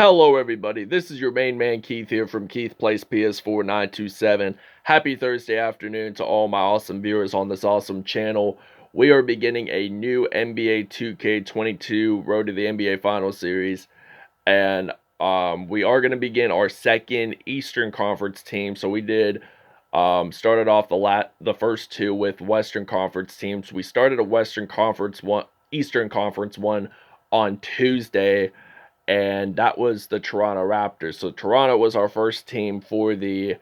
Hello, everybody. This is your main man Keith here from Keith Plays PS4 927. Happy Thursday afternoon to all my awesome viewers on this awesome channel. We are beginning a new NBA 2K22 Road to the NBA Finals series, and we are going to begin our second Eastern Conference team. So we did started off the first two with Western Conference teams. We started a Eastern Conference one on Tuesday, and that was the Toronto Raptors. So Toronto was our first team for the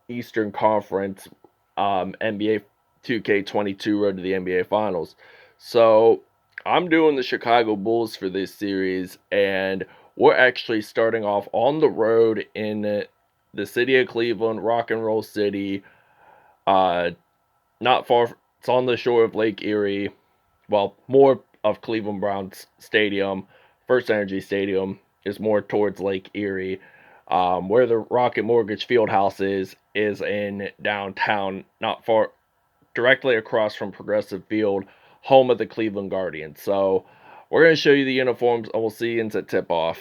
Eastern Conference NBA 2K22 Road to the NBA Finals. So I'm doing the Chicago Bulls for this series, and we're actually starting off on the road in the city of Cleveland, Rock and Roll City. Not far. It's on the shore of Lake Erie. Well, more of Cleveland Browns Stadium. First Energy Stadium is more towards Lake Erie. Where the Rocket Mortgage Fieldhouse is in downtown, not far, directly across from Progressive Field, home of the Cleveland Guardians. So we're going to show you the uniforms, and we'll see you at tip-off.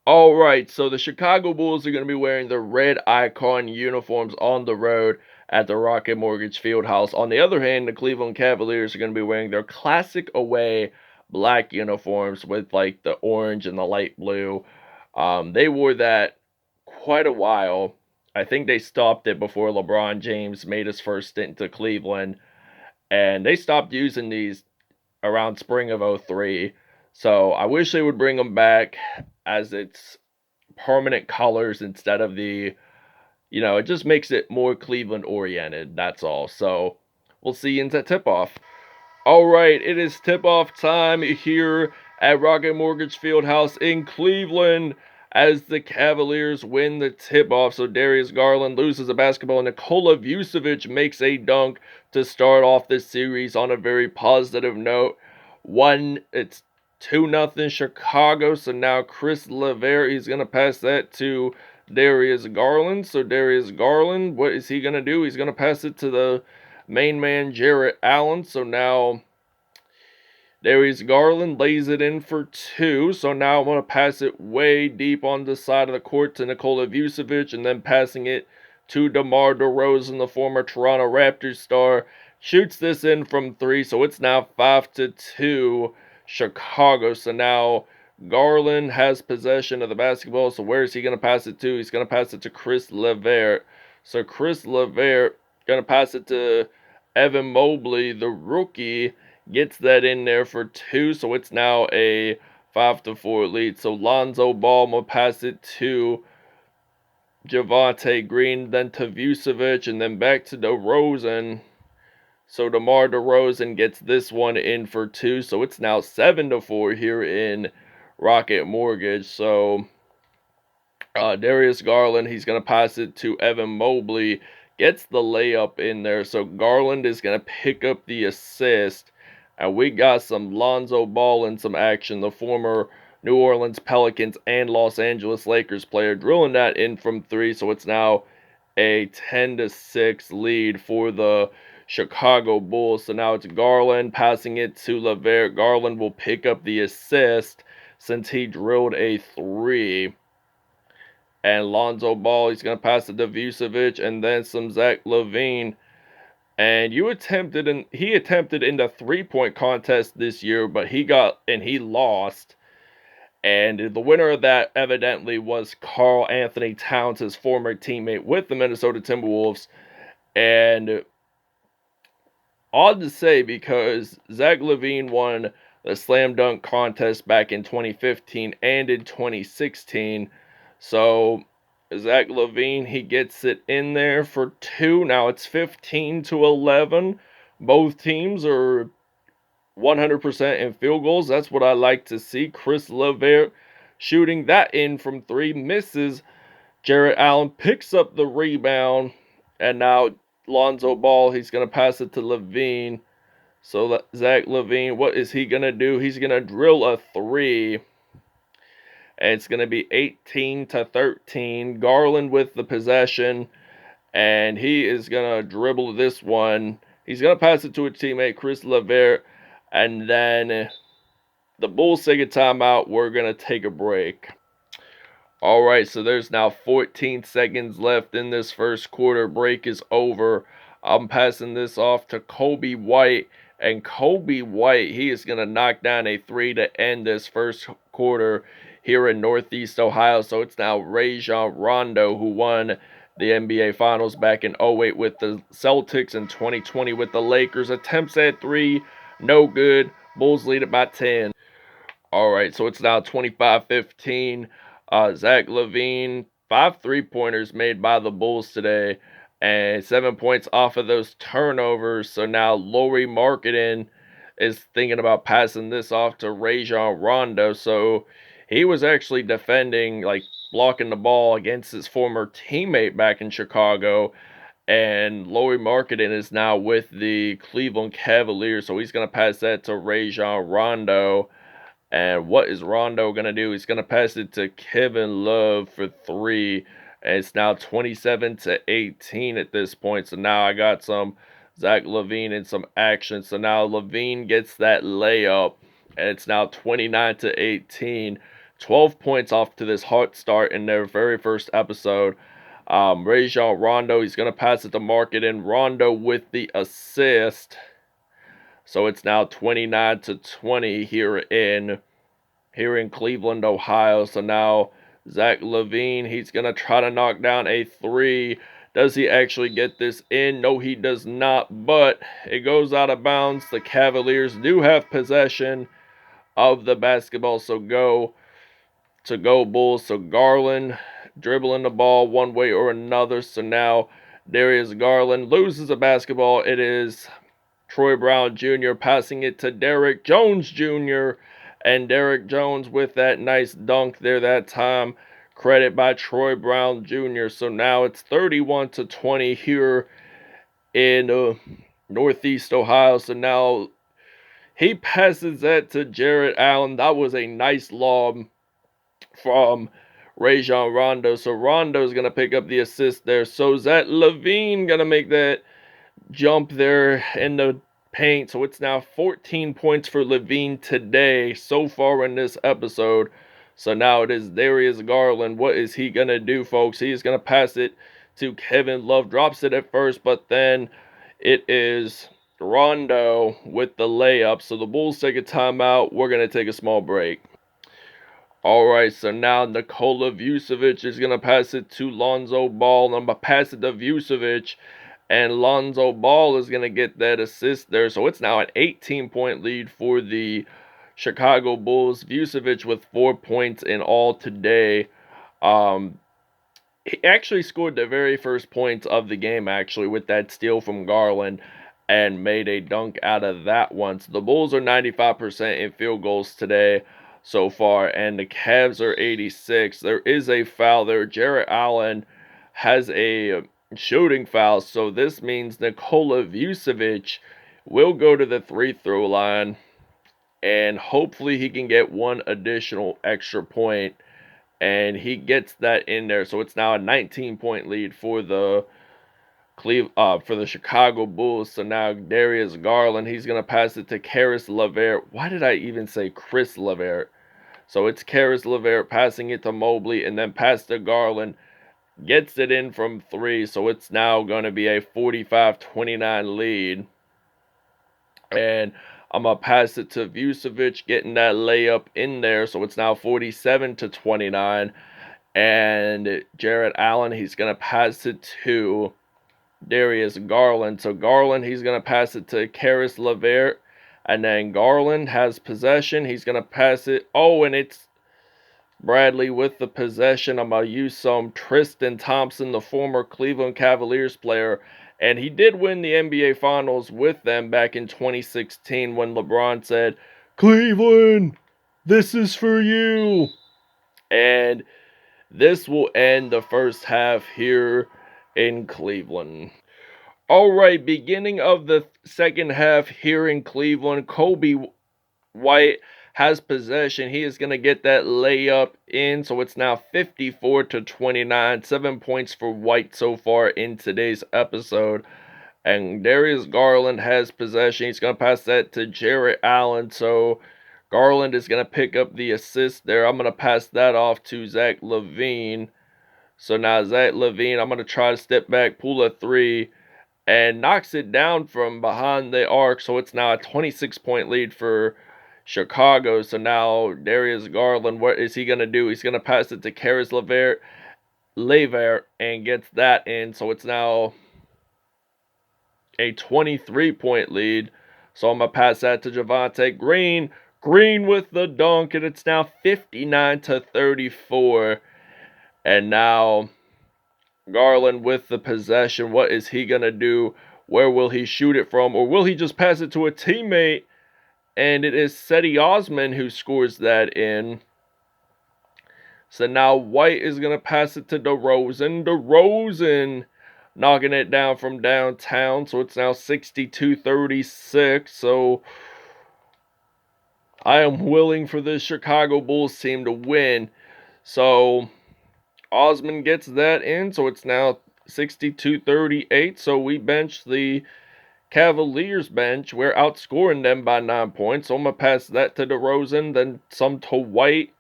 All right, so the Chicago Bulls are going to be wearing the red icon uniforms on the road at the Rocket Mortgage Fieldhouse. On the other hand, the Cleveland Cavaliers are going to be wearing their classic away black uniforms with like the orange and the light blue. They wore that quite a while. I think they stopped it before LeBron James made his first stint to Cleveland, and they stopped using these around spring of 03. So I wish they would bring them back as it's permanent colors instead of the, it just makes it more Cleveland oriented. That's all. So we'll see you at tip-off. All right, it is tip-off time here at Rocket Mortgage Fieldhouse in Cleveland as the Cavaliers win the tip-off. So Darius Garland loses a basketball, and Nikola Vucevic makes a dunk to start off this series on a very positive note. It's 2-0 Chicago, so now Chris LeVert, he's going to pass that to Darius Garland. So Darius Garland, what is he going to do? He's going to pass it to the main man Jarrett Allen. So now Darius Garland lays it in for two. So now I'm going to pass it way deep on the side of the court to Nikola Vucevic, and then passing it to DeMar DeRozan, the former Toronto Raptors star. Shoots this in from three, so it's now 5-2 Chicago. So now Garland has possession of the basketball. So where is he going to pass it to? He's going to pass it to Chris LeVert. So Chris LeVert going to pass it to Evan Mobley, the rookie. Gets that in there for two, so it's now a 5-4 lead. So Lonzo Ball will pass it to Javonte Green, then to Vucevic, and then back to DeRozan. So DeMar DeRozan gets this one in for two, so it's now 7-4 here in Rocket Mortgage. So Darius Garland, he's going to pass it to Evan Mobley, gets the layup in there. So Garland is going to pick up the assist. And we got some Lonzo Ball in some action, the former New Orleans Pelicans and Los Angeles Lakers player, drilling that in from three. So it's now a 10-6 lead for the Chicago Bulls. So now it's Garland passing it to LeVert. Garland will pick up the assist since he drilled a three. And Lonzo Ball, he's going to pass it to Vucevic, and then some Zach LaVine. And he attempted in the three-point contest this year, but he lost. And the winner of that evidently was Karl Anthony Towns, his former teammate with the Minnesota Timberwolves. And odd to say, because Zach LaVine won the slam dunk contest back in 2015 and in 2016. So Zach LaVine, he gets it in there for two. Now it's 15-11. Both teams are 100% in field goals. That's what I like to see. Chris LeVert shooting that in from three, misses. Jarrett Allen picks up the rebound, and now Lonzo Ball, he's going to pass it to LaVine. So Zach LaVine, what is he going to do? He's going to drill a three. And it's going to be 18-13. Garland with the possession. And he is going to dribble this one. He's going to pass it to a teammate, Chris LeVert. And then the Bulls take a timeout. We're going to take a break. All right, so there's now 14 seconds left in this first quarter. Break is over. I'm passing this off to Kobe White. And Kobe White, he is going to knock down a three to end this first quarter here in Northeast Ohio. So it's now Rajon Rondo, who won the NBA Finals back in 08 with the Celtics and 2020 with the Lakers. Attempts at three, no good. Bulls lead it by 10. All right, so it's now 25-15. Zach LaVine, 5 3-pointers made by the Bulls today, and 7 points off of those turnovers. So now Lauri Markkanen is thinking about passing this off to Rajon Rondo. So he was actually defending, like blocking the ball against his former teammate back in Chicago. And Lauri Markkanen is now with the Cleveland Cavaliers. So he's going to pass that to Rajon Rondo. And what is Rondo going to do? He's going to pass it to Kevin Love for three. And it's now 27-18 at this point. So now I got some Zach LaVine in some action. So now LaVine gets that layup. And it's now 29-18. 12 points off to this hot start in their very first episode. Rajon Rondo, he's going to pass it to Markkanen. Rondo with the assist. So it's now 29-20 here in Cleveland, Ohio. So now Zach LaVine, he's going to try to knock down a three. Does he actually get this in? No, he does not, but it goes out of bounds. The Cavaliers do have possession of the basketball, so go Bulls. So Garland dribbling the ball one way or another. So now Darius Garland loses a basketball. It is Troy Brown Jr. passing it to Derrick Jones Jr. And Derrick Jones with that nice dunk there that time. Credit by Troy Brown Jr. So now it's 31-20 here in Northeast Ohio. So now he passes that to Jarrett Allen. That was a nice lob from Rajon Rondo. So Rondo's going to pick up the assist there. So Zach LaVine going to make that jump there in the paint. So it's now 14 points for LaVine today so far in this episode. So now it is Darius Garland. What is he going to do, folks? He is going to pass it to Kevin Love. Drops it at first, but then it is Rondo with the layup. So the Bulls take a timeout. We're going to take a small break. All right, so now Nikola Vucevic is going to pass it to Lonzo Ball. I'm going to pass it to Vucevic. And Lonzo Ball is going to get that assist there. So it's now an 18-point lead for the Chicago Bulls. Vucevic with 4 points in all today. He actually scored the very first points of the game, actually, with that steal from Garland. And made a dunk out of that one. So the Bulls are 95% in field goals today so far. And the Cavs are 86. There is a foul there. Jarrett Allen has a shooting foul, so this means Nikola Vucevic will go to the free-throw line, and hopefully he can get one additional extra point, and he gets that in there. So it's now a 19-point lead for the Chicago Bulls. So now Darius Garland, he's gonna pass it to Caris LeVert. Why did I even say Chris LeVert? So it's Caris LeVert passing it to Mobley, and then pass to Garland. Gets it in from three, so it's now going to be a 45-29 lead. And I'm going to pass it to Vucevic, getting that layup in there, so it's now 47-29. And Jarrett Allen, he's going to pass it to Darius Garland. So Garland, he's going to pass it to Caris LeVert. And then Garland has possession. He's going to pass it. Oh, and it's Bradley with the possession. I'm going to use some Tristan Thompson, the former Cleveland Cavaliers player. And he did win the NBA Finals with them back in 2016 when LeBron said, "Cleveland, this is for you." And this will end the first half here in Cleveland. All right, beginning of the second half here in Cleveland, Kobe White has possession. He is going to get that layup in. So it's now 54-29. 7 points for White so far in today's episode. And Darius Garland has possession. He's going to pass that to Jarrett Allen. So Garland is going to pick up the assist there. I'm going to pass that off to Zach LaVine. So now Zach LaVine, I'm going to try to step back, pull a three, and knocks it down from behind the arc. So it's now a 26-point lead for Chicago. So now Darius Garland, what is he going to do? He's going to pass it to Caris LeVert and gets that in. So it's now a 23-point lead. So I'm going to pass that to Javonte Green. Green with the dunk, and it's now 59-34. And now Garland with the possession. What is he going to do? Where will he shoot it from? Or will he just pass it to a teammate? And it is Cedi Osman who scores that in. So now White is going to pass it to DeRozan. DeRozan knocking it down from downtown. So it's now 62-36. So I am willing for the Chicago Bulls team to win. So Osman gets that in. So it's now 62-38. So we bench the Cavaliers bench. We're outscoring them by 9 points. So I'm going to pass that to DeRozan, then some to White,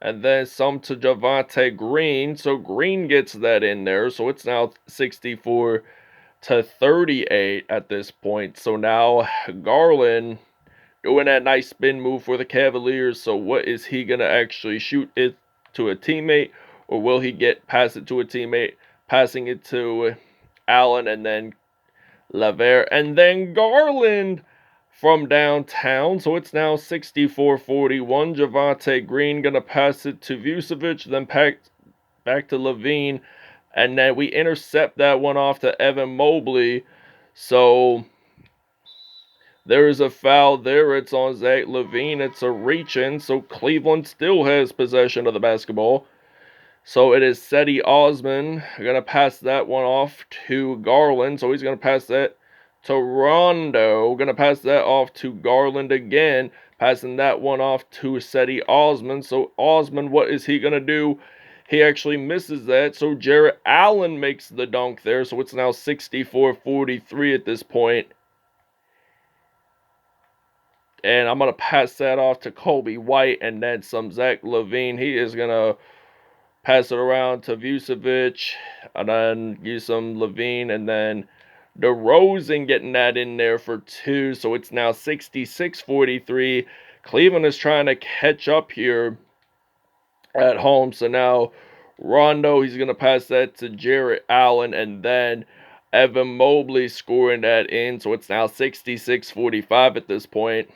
and then some to Javonte Green. So Green gets that in there. So it's now 64-38 at this point. So now Garland doing that nice spin move for the Cavaliers. So what is he going to actually shoot it to a teammate? Or will he pass it to a teammate, passing it to Allen and then LeVert, and then Garland from downtown. So it's now 64-41. Javonte Green going to pass it to Vucevic, then back to LaVine, and then we intercept that one off to Evan Mobley. So there is a foul there. It's on Zach LaVine. It's a reach-in. So Cleveland still has possession of the basketball. So it is Cedi Osman going to pass that one off to Garland. So he's going to pass that to Rondo. Going to pass that off to Garland again. Passing that one off to Cedi Osman. So Osman, what is he going to do? He actually misses that. So Jarrett Allen makes the dunk there. So it's now 64-43 at this point. And I'm going to pass that off to Coby White and then some Zach LaVine. He is going to pass it around to Vucevic, and then use some LaVine, and then DeRozan getting that in there for two. So it's now 66-43. Cleveland is trying to catch up here at home. So now Rondo, he's going to pass that to Jarrett Allen, and then Evan Mobley scoring that in. So it's now 66-45 at this point.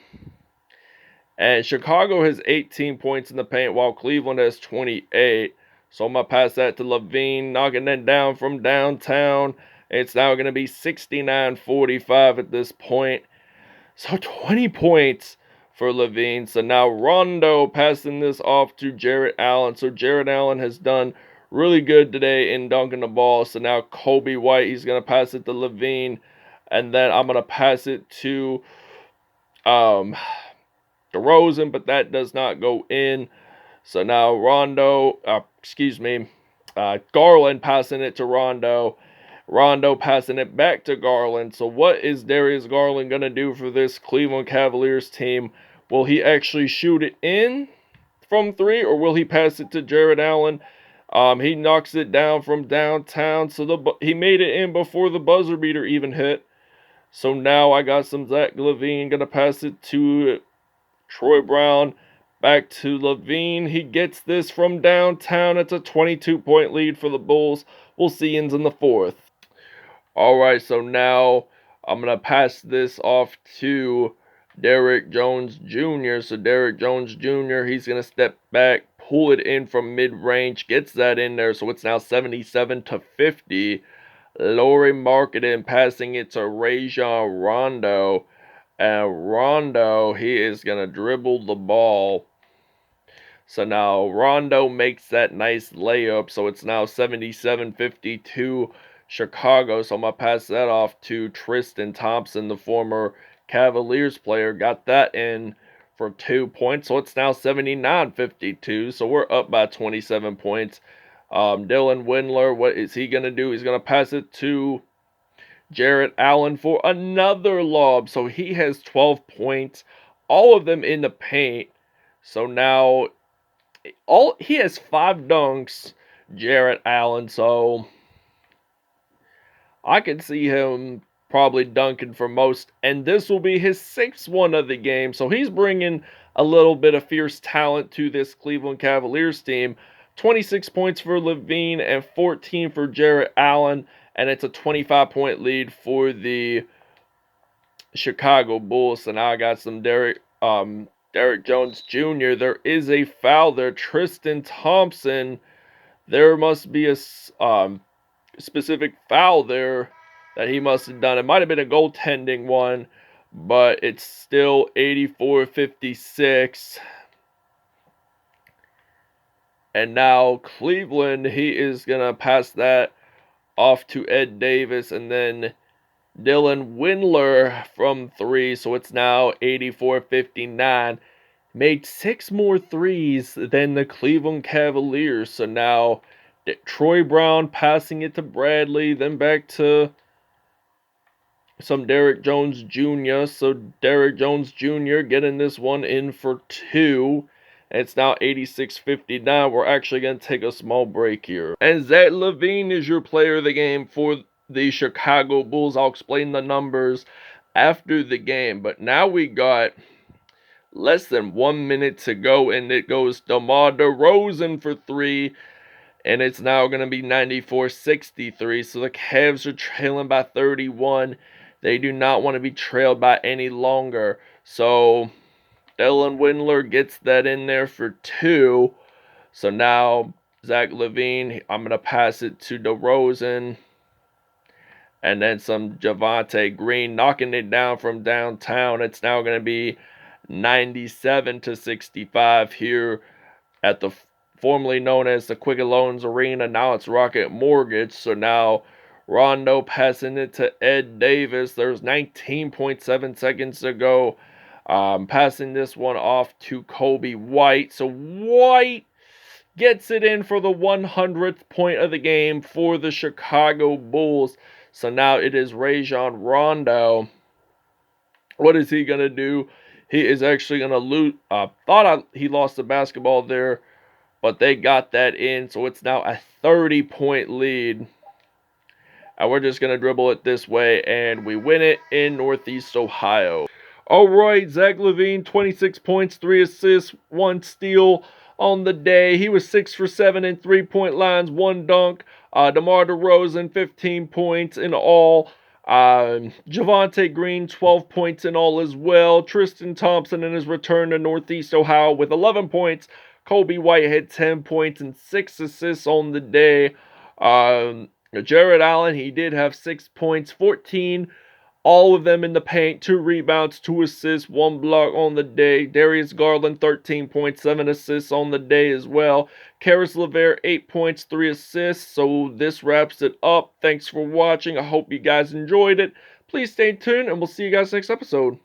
And Chicago has 18 points in the paint, while Cleveland has 28. So I'm going to pass that to LaVine, knocking it down from downtown. It's now going to be 69-45 at this point. So 20 points for LaVine. So now Rondo passing this off to Jarrett Allen. So Jarrett Allen has done really good today in dunking the ball. So now Coby White, he's going to pass it to LaVine. And then I'm going to pass it to DeRozan, but that does not go in. So now Garland passing it to Rondo. Rondo passing it back to Garland. So what is Darius Garland going to do for this Cleveland Cavaliers team? Will he actually shoot it in from three, or will he pass it to Jarrett Allen? He knocks it down from downtown. So he made it in before the buzzer beater even hit. So now I got some Zach LaVine. Going to pass it to Troy Brown. Back to LaVine. He gets this from downtown. It's a 22-point lead for the Bulls. We'll see you in the fourth. Alright, so now I'm going to pass this off to Derrick Jones Jr. So Derrick Jones Jr., he's going to step back, pull it in from mid-range, gets that in there. So it's now 77-50. Lauri Markkanen passing it to Rajon Rondo. And Rondo, he is going to dribble the ball. So now Rondo makes that nice layup. So it's now 77-52 Chicago. So I'm going to pass that off to Tristan Thompson, the former Cavaliers player. Got that in for 2 points. So it's now 79-52. So we're up by 27 points. Dylan Windler, what is he going to do? He's going to pass it to Jarrett Allen for another lob. So he has 12 points, all of them in the paint. So now he has 5 dunks, Jarrett Allen. So I can see him probably dunking for most, and this will be his 6th one of the game. So he's bringing a little bit of fierce talent to this Cleveland Cavaliers team. 26 points for LaVine and 14 for Jarrett Allen, and it's a 25-point lead for the Chicago Bulls. So now I got some Derek Jones Jr. There is a foul there. Tristan Thompson. There must be a specific foul there that he must have done. It might have been a goaltending one, but it's still 84-56. And now Cleveland, he is going to pass that off to Ed Davis, and then Dylan Windler from 3. So it's now 84-59. Made 6 more threes than the Cleveland Cavaliers. So now Troy Brown passing it to Bradley, then back to some Derek Jones Jr. So Derek Jones Jr. getting this one in for 2. It's now 86-59. We're actually going to take a small break here. And Zach LaVine is your player of the game for the Chicago Bulls. I'll explain the numbers after the game. But now we got less than 1 minute to go, and it goes DeMar DeRozan for 3. And it's now going to be 94-63. So the Cavs are trailing by 31. They do not want to be trailed by any longer. So Dylan Windler gets that in there for 2. So now Zach LaVine, I'm going to pass it to DeRozan. And then some Javonte Green knocking it down from downtown. It's now going to be 97-65 here at the formerly known as the Quicken Loans Arena. Now it's Rocket Mortgage. So now Rondo passing it to Ed Davis. There's 19.7 seconds to go. Passing this one off to Kobe White. So White gets it in for the 100th point of the game for the Chicago Bulls. So now it is Rajon Rondo. What is he going to do? He is actually going to lose. He lost the basketball there, but they got that in. So it's now a 30-point lead. And we're just going to dribble it this way, and we win it in Northeast Ohio. All right, Zach LaVine, 26 points, 3 assists, 1 steal on the day. He was 6 for 7 in three-point lines, 1 dunk. DeMar DeRozan, 15 points in all. Javonte Green, 12 points in all as well. Tristan Thompson in his return to Northeast Ohio with 11 points. Kobe White had 10 points and 6 assists on the day. Jarrett Allen, he did have 6 points, 14, all of them in the paint, 2 rebounds, 2 assists, 1 block on the day. Darius Garland, 13 points, 7 assists on the day as well. Caris LeVert, 8 points, 3 assists. So this wraps it up. Thanks for watching. I hope you guys enjoyed it. Please stay tuned, and we'll see you guys next episode.